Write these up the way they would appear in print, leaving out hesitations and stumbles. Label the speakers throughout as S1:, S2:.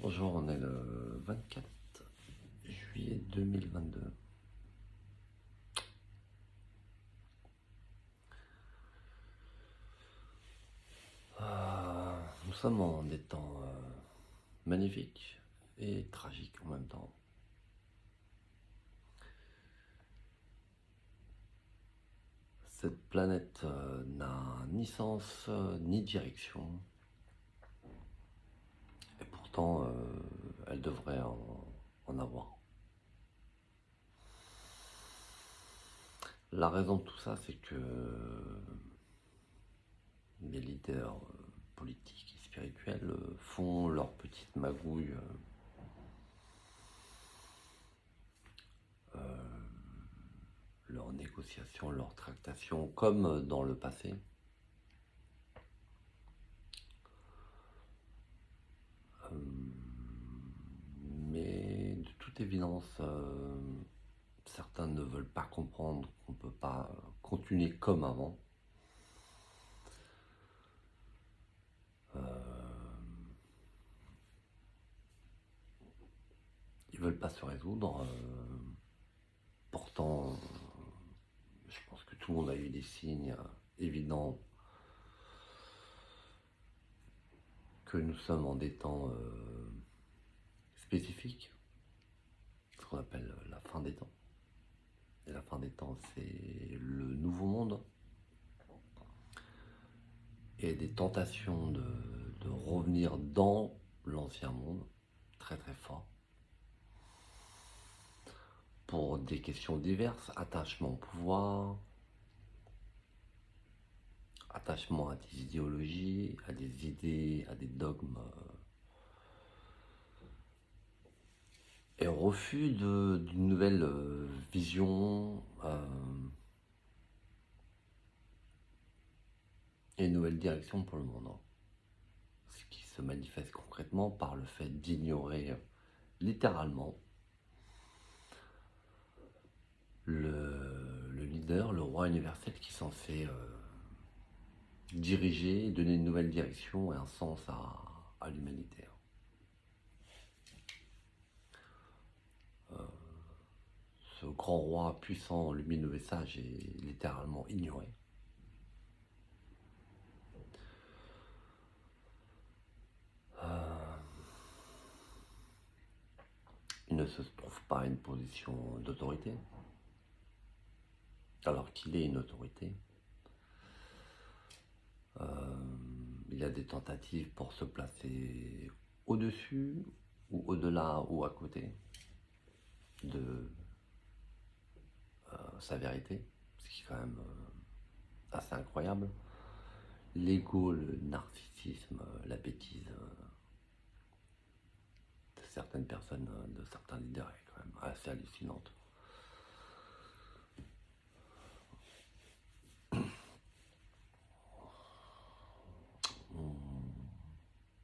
S1: Bonjour, on est le 24 juillet 2022. Nous sommes en des temps magnifiques et tragiques en même temps. Cette planète n'a ni sens ni direction. Et pourtant, elle devrait en avoir. La raison de tout ça, c'est que les leaders politiques et spirituels font leur petite magouille leurs négociations, leurs tractations, comme dans le passé. Mais de toute évidence, certains ne veulent pas comprendre qu'on ne peut pas continuer comme avant. Ils ne veulent pas se résoudre. Pourtant, je pense que tout le monde a eu des signes évidents que nous sommes en des temps spécifiques, ce qu'on appelle la fin des temps. Et la fin des temps, c'est le nouveau monde. Et des tentations de revenir dans l'ancien monde, très très fort, pour des questions diverses, attachement au pouvoir, attachement à des idéologies, à des idées, à des dogmes, et refus d'une nouvelle vision et une nouvelle direction pour le monde. Ce qui se manifeste concrètement par le fait d'ignorer littéralement le leader, le roi universel qui est censé diriger, donner une nouvelle direction et un sens à l'humanité. Ce grand roi puissant, lumineux et sage est littéralement ignoré. Il ne se trouve pas à une position d'autorité, alors qu'il est une autorité. Il y a des tentatives pour se placer au-dessus, ou au-delà, ou à côté de sa vérité, ce qui est quand même assez incroyable. L'ego, le narcissisme, la bêtise de certaines personnes, de certains leaders est quand même assez hallucinante.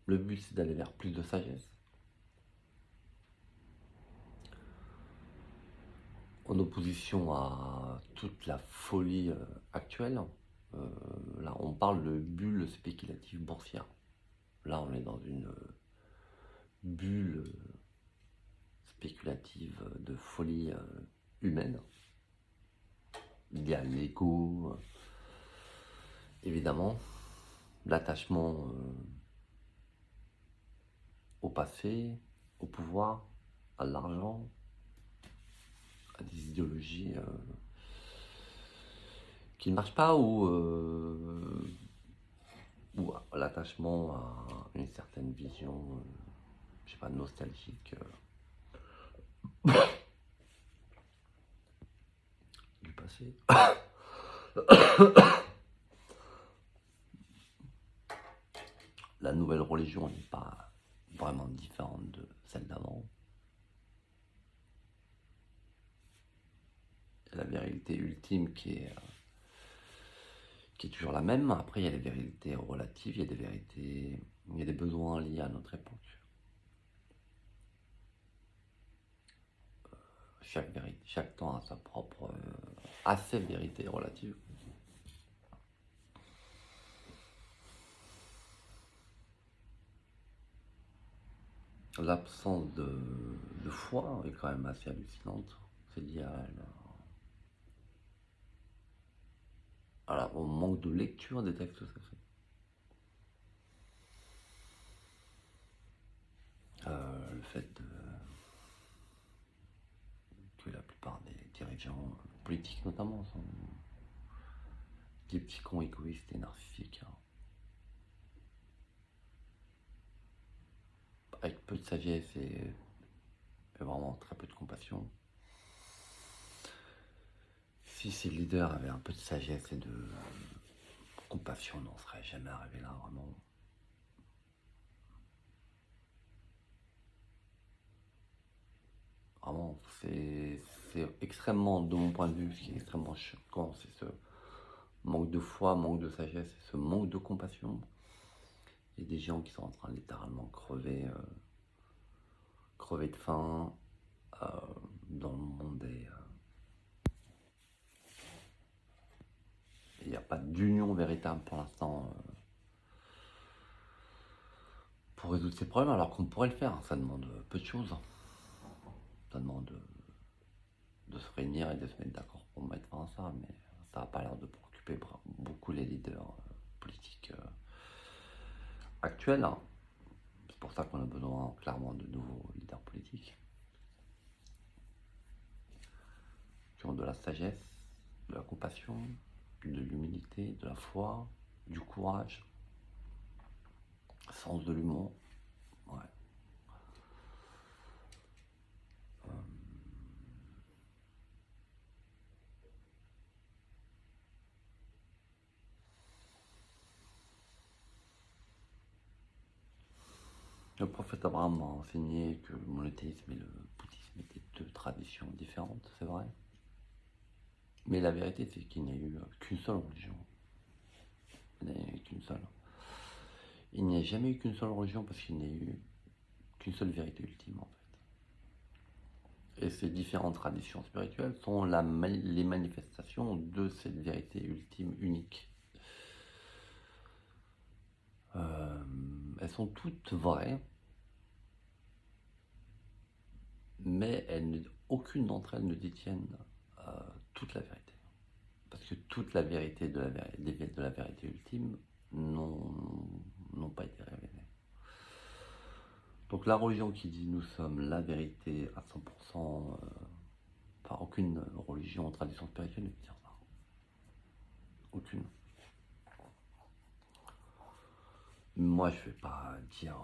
S1: Le but, c'est d'aller vers plus de sagesse, en opposition à toute la folie actuelle. Là, on parle de bulle spéculative boursière. Là, on est dans une bulle spéculative de folie humaine. Il y a l'ego, évidemment, l'attachement au passé, au pouvoir, à l'argent, à des idéologies qui ne marchent pas, ou l'attachement à une certaine vision, je sais pas, nostalgique du passé. La nouvelle religion n'est pas vraiment différente de celle d'avant. La vérité ultime qui est toujours la même. Après, il y a les vérités relatives, il y a des vérités, il y a des besoins liés à notre époque. Chaque temps a sa propre, a ses vérités relatives. L'absence de foi est quand même assez hallucinante. C'est lié au manque de lecture des textes sacrés. Le fait que la plupart des dirigeants politiques notamment sont des petits cons égoïstes et narcissiques, hein. Avec peu de sagesse et vraiment très peu de compassion. Si ces leaders avaient un peu de sagesse et de compassion, on n'en serait jamais arrivé là, vraiment. Vraiment, c'est extrêmement, de mon point de vue, ce qui est extrêmement choquant, c'est ce manque de foi, manque de sagesse et ce manque de compassion. Il y a des gens qui sont en train de littéralement crever de faim dans le monde et il n'y a pas d'union véritable pour l'instant pour résoudre ces problèmes, alors qu'on pourrait le faire. Ça demande peu de choses. Ça demande de se réunir et de se mettre d'accord pour mettre fin à ça, mais ça n'a pas l'air de préoccuper beaucoup les leaders politiques actuels, hein. C'est pour ça qu'on a besoin clairement de nouveaux leaders politiques qui ont de la sagesse, de la compassion, de l'humilité, de la foi, du courage, sens de l'humour. Ouais. Le prophète Abraham m'a enseigné que le monothéisme et le bouddhisme étaient deux traditions différentes, c'est vrai. Mais la vérité, c'est qu'il n'y a eu qu'une seule religion. Il n'y a eu qu'une seule. Il n'y a jamais eu qu'une seule religion parce qu'il n'y a eu qu'une seule vérité ultime, en fait. Et ces différentes traditions spirituelles sont les manifestations de cette vérité ultime unique. Elles sont toutes vraies, mais aucune d'entre elles ne détiennent toute la vérité. Parce que toute la vérité de la vérité ultime n'ont pas été révélées. Donc la religion qui dit nous sommes la vérité à 100%, enfin aucune religion ou tradition spirituelle ne peut dire ça. Aucune. Moi je ne vais pas dire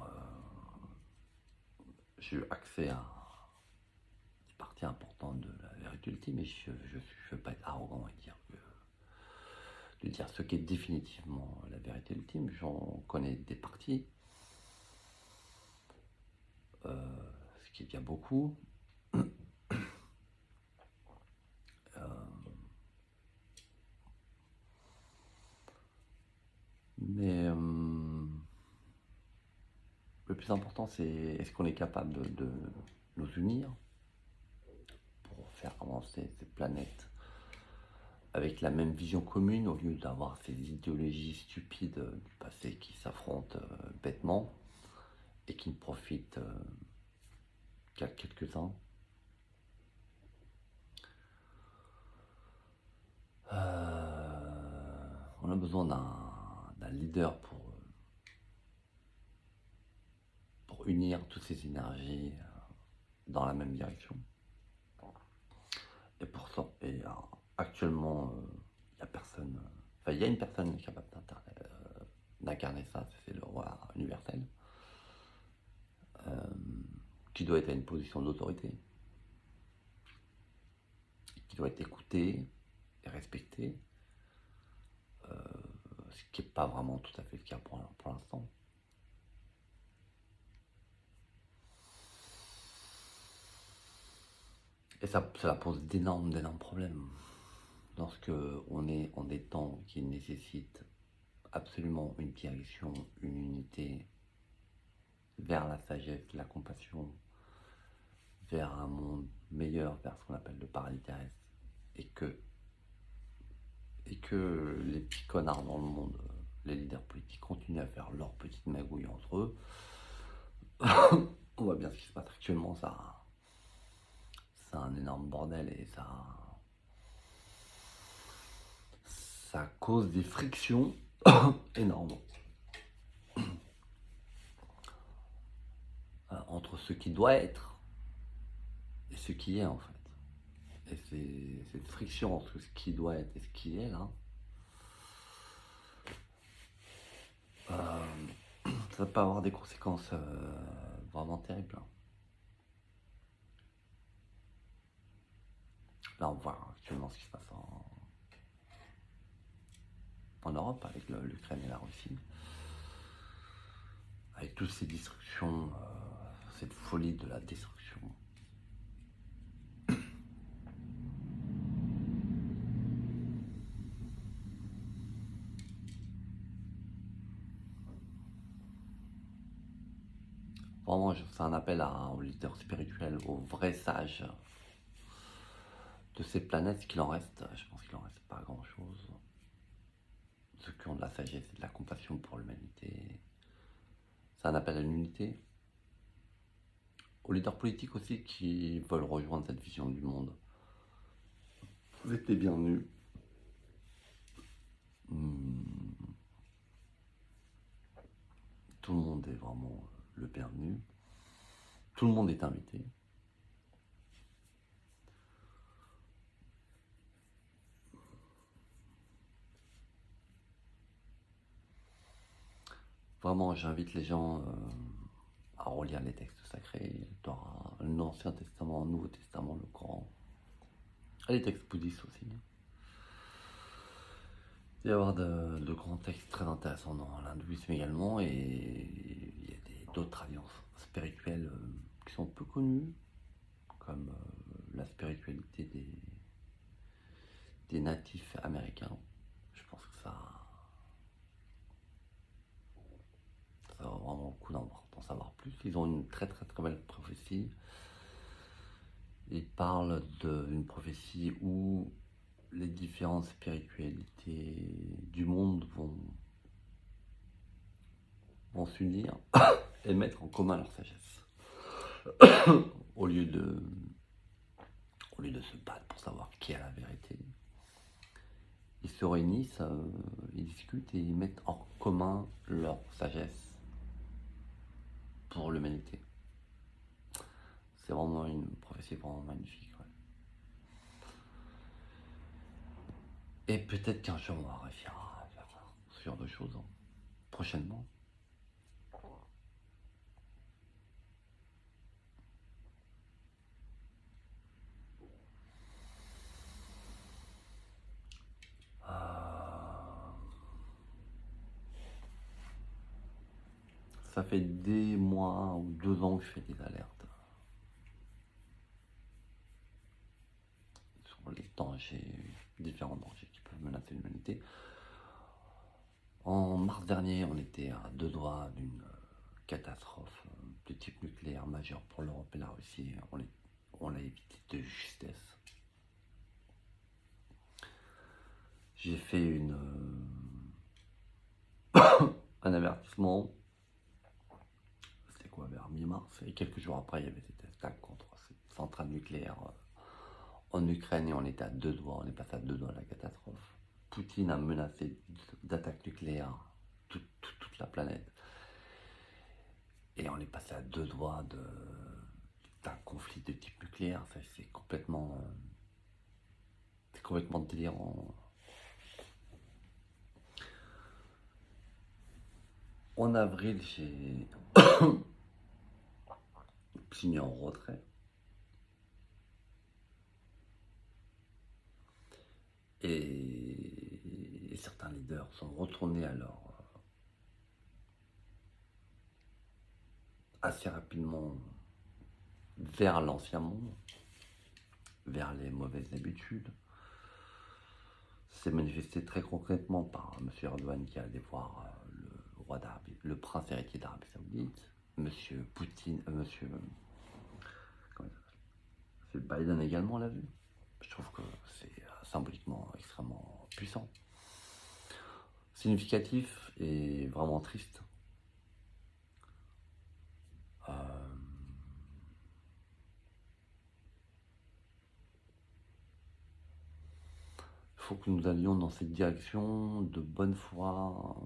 S1: j'ai eu accès à une partie importante de la vérité ultime, mais je ne veux pas être arrogant et de dire ce qu'est définitivement la vérité ultime. J'en connais des parties, ce qui est bien beaucoup. Mais le plus important, c'est est-ce qu'on est capable de nous unir pour faire avancer cette planète avec la même vision commune au lieu d'avoir ces idéologies stupides du passé qui s'affrontent bêtement et qui ne profitent qu'à quelques-uns. On a besoin d'un leader pour unir toutes ces énergies dans la même direction. Et pour ça, actuellement, il n'y a personne. Enfin, il y a une personne capable d'incarner ça, c'est le roi universel, qui doit être à une position d'autorité, qui doit être écouté et respecté, ce qui n'est pas vraiment tout à fait le cas pour l'instant. Et ça pose d'énormes problèmes. Lorsqu'on est en des temps qui nécessitent absolument une direction, une unité vers la sagesse, la compassion, vers un monde meilleur, vers ce qu'on appelle le paradis terrestre, et que les petits connards dans le monde, les leaders politiques, continuent à faire leur petite magouille entre eux, on va bien ce qui se passe actuellement, ça, c'est un énorme bordel et ça cause des frictions énormes entre ce qui doit être et ce qui est en fait. Et c'est cette friction entre ce qui doit être et ce qui est là, ça peut avoir des conséquences vraiment terribles. Là, on voit actuellement ce qui se passe en Europe avec l'Ukraine et la Russie, avec toutes ces destructions, cette folie de la destruction. Vraiment, c'est un appel aux leaders spirituels, aux vrais sages de ces planètes, qu'il en reste. Je pense qu'il en reste pas grand-chose. Ceux qui ont de la sagesse et de la compassion pour l'humanité. C'est un appel à l'unité. Aux leaders politiques aussi qui veulent rejoindre cette vision du monde. Vous êtes les bienvenus. Tout le monde est vraiment le bienvenu. Tout le monde est invité. Vraiment, j'invite les gens à relire les textes sacrés, l'Ancien Testament, le Nouveau Testament, le Coran, et les textes bouddhistes aussi. Il va y avoir de grands textes très intéressants dans l'hindouisme également, et il y a d'autres alliances spirituelles qui sont peu connues, comme la spiritualité des natifs américains. Je pense que ça a vraiment beaucoup d'importance à savoir plus. Ils ont une très très très belle prophétie. Ils parlent d'une prophétie où les différentes spiritualités du monde vont s'unir et mettre en commun leur sagesse. au lieu de se battre pour savoir qui a la vérité, ils se réunissent, ils discutent et ils mettent en commun leur sagesse pour l'humanité. C'est vraiment une prophétie vraiment magnifique. Ouais. Et peut-être qu'un jour on va réussir à faire ce genre de choses prochainement. Ça fait des mois ou 2 ans que je fais des alertes sur les dangers, différents dangers qui peuvent menacer l'humanité. En mars dernier, on était à 2 doigts d'une catastrophe de type nucléaire majeure pour l'Europe et la Russie. On l'a évité de justesse. J'ai fait un avertissement. C'était quoi, vers mi-mars, et quelques jours après, il y avait cette attaque contre cette centrale nucléaire en Ukraine, et on était à 2 doigts, on est passé à 2 doigts de la catastrophe. Poutine a menacé d'attaque nucléaire toute la planète. Et on est passé à 2 doigts d'un conflit de type nucléaire. Ça, c'est complètement délirant. En avril, j'ai signé en retrait. Et certains leaders sont retournés alors assez rapidement vers l'ancien monde, vers les mauvaises habitudes. C'est manifesté très concrètement par M. Erdogan qui est allé voir le prince héritier d'Arabie Saoudite, M. Poutine, M. Biden également l'a vu. Je trouve que c'est symboliquement extrêmement puissant, significatif et vraiment triste. faut que nous allions dans cette direction de bonne foi,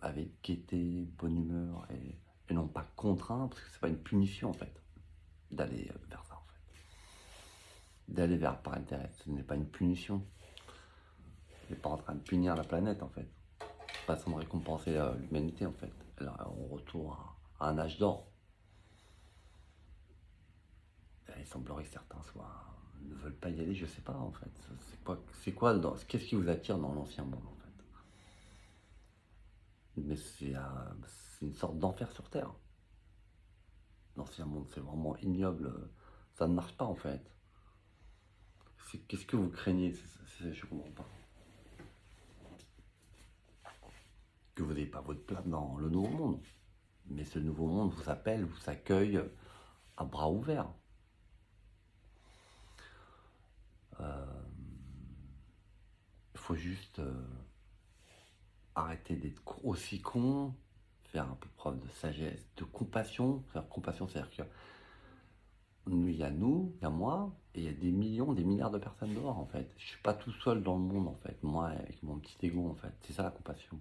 S1: avec gaieté, bonne humeur, et non pas contraint, parce que c'est pas une punition en fait, d'aller vers ça en fait. D'aller vers par intérêt, ce n'est pas une punition. On n'est pas en train de punir la planète en fait. Façon de récompenser l'humanité en fait. Alors, on retourne à un âge d'or. Il semblerait que certains ne veulent pas y aller, je sais pas en fait. Qu'est-ce qui vous attire dans l'ancien monde en fait? Mais c'est une sorte d'enfer sur terre. L'ancien monde, c'est vraiment ignoble. Ça ne marche pas en fait. Qu'est-ce que vous craignez? Je comprends pas. Que vous n'avez pas votre place dans le nouveau monde. Mais ce nouveau monde vous appelle, vous accueille à bras ouverts. Il faut juste arrêter d'être aussi con, faire un peu preuve de sagesse, de compassion. Compassion, c'est-à-dire que il y a moi, et il y a des millions, des milliards de personnes dehors en fait. Je suis pas tout seul dans le monde en fait, moi avec mon petit ego en fait. C'est ça la compassion.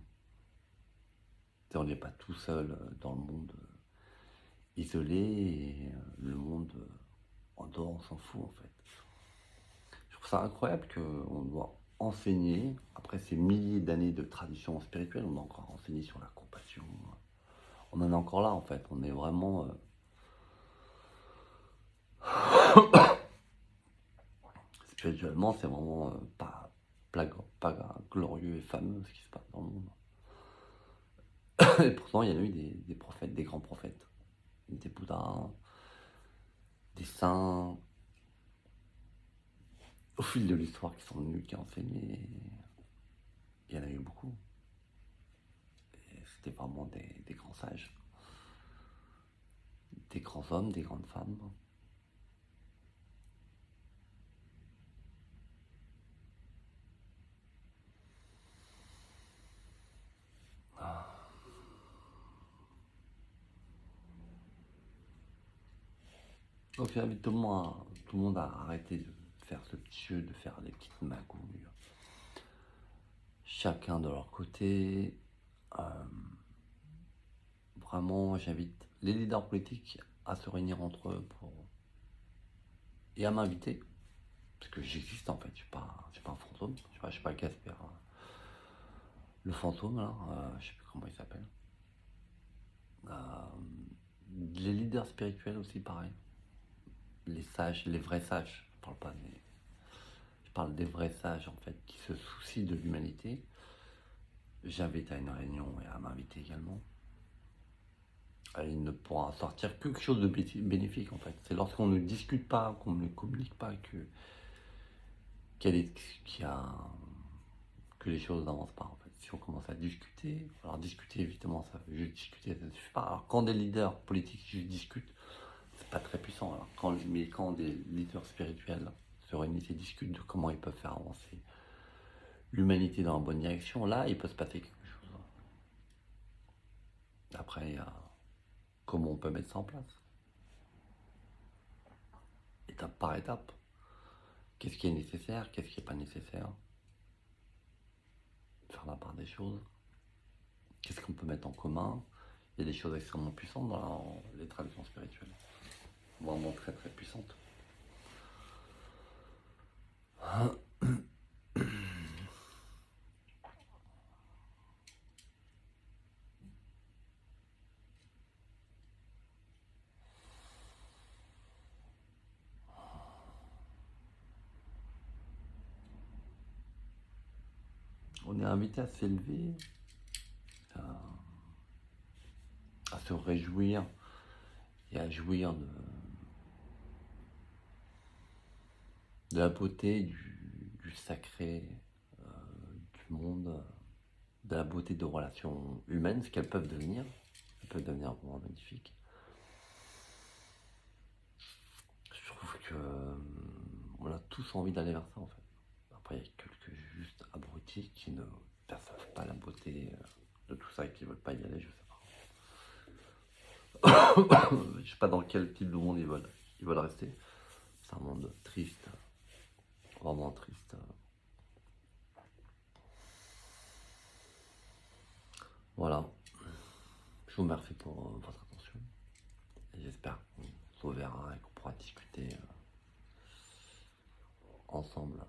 S1: On n'est pas tout seul dans le monde isolé, et le monde en dehors, on s'en fout en fait. Je trouve ça incroyable qu'on doit enseigner, après ces milliers d'années de tradition spirituelle, on doit encore enseigner sur la compassion. On en est encore là en fait, on est vraiment... spirituellement, c'est vraiment pas glorieux et fameux ce qui se passe dans le monde. Et pourtant, il y en a eu des prophètes, des grands prophètes, des Bouddhas, des saints, au fil de l'histoire qui sont venus, qui ont enseigné. Il y en a eu beaucoup. Et c'était vraiment des grands sages, des grands hommes, des grandes femmes. Donc j'invite tout le monde à arrêter de faire ce petit jeu, de faire des petites magouilles. Chacun de leur côté. Vraiment, j'invite les leaders politiques à se réunir entre eux et à m'inviter. Parce que j'existe en fait, je suis pas un fantôme, je suis pas Casper, le fantôme là, je sais plus comment il s'appelle. Les leaders spirituels aussi pareil. Les sages, les vrais sages, je parle des vrais sages en fait, qui se soucient de l'humanité. J'invite à une réunion et à m'inviter également. Et il ne pourra sortir que quelque chose de bénéfique en fait. C'est lorsqu'on ne discute pas, qu'on ne communique pas que les choses n'avancent pas en fait. Si on commence à discuter, alors discuter évidemment, ça juste discuter, ça ne suffit pas. Alors quand des leaders politiques juste discutent, c'est pas très puissant. Alors, mais quand des leaders spirituels se réunissent et discutent de comment ils peuvent faire avancer l'humanité dans la bonne direction, là il peut se passer quelque chose. Après, il y a comment on peut mettre ça en place, étape par étape. Qu'est-ce qui est nécessaire, qu'est-ce qui n'est pas nécessaire, faire la part des choses. Qu'est-ce qu'on peut mettre en commun? Il y a des choses extrêmement puissantes dans les traditions spirituelles, vraiment très très puissantes. On est invité à s'élever, à se réjouir et à jouir de la beauté du sacré, du monde, de la beauté de relations humaines, ce qu'elles peuvent devenir. Elles peuvent devenir vraiment magnifiques. Je trouve que on a tous envie d'aller vers ça en fait. Après, il y a quelques juste abrutis qui ne perçoivent pas la beauté de tout ça et qui ne veulent pas y aller, je sais pas. Je sais pas dans quel type de monde ils veulent rester. C'est un monde triste, vraiment triste. vous remercie pour votre attention. Et j'espère qu'on se reverra et qu'on pourra discuter ensemble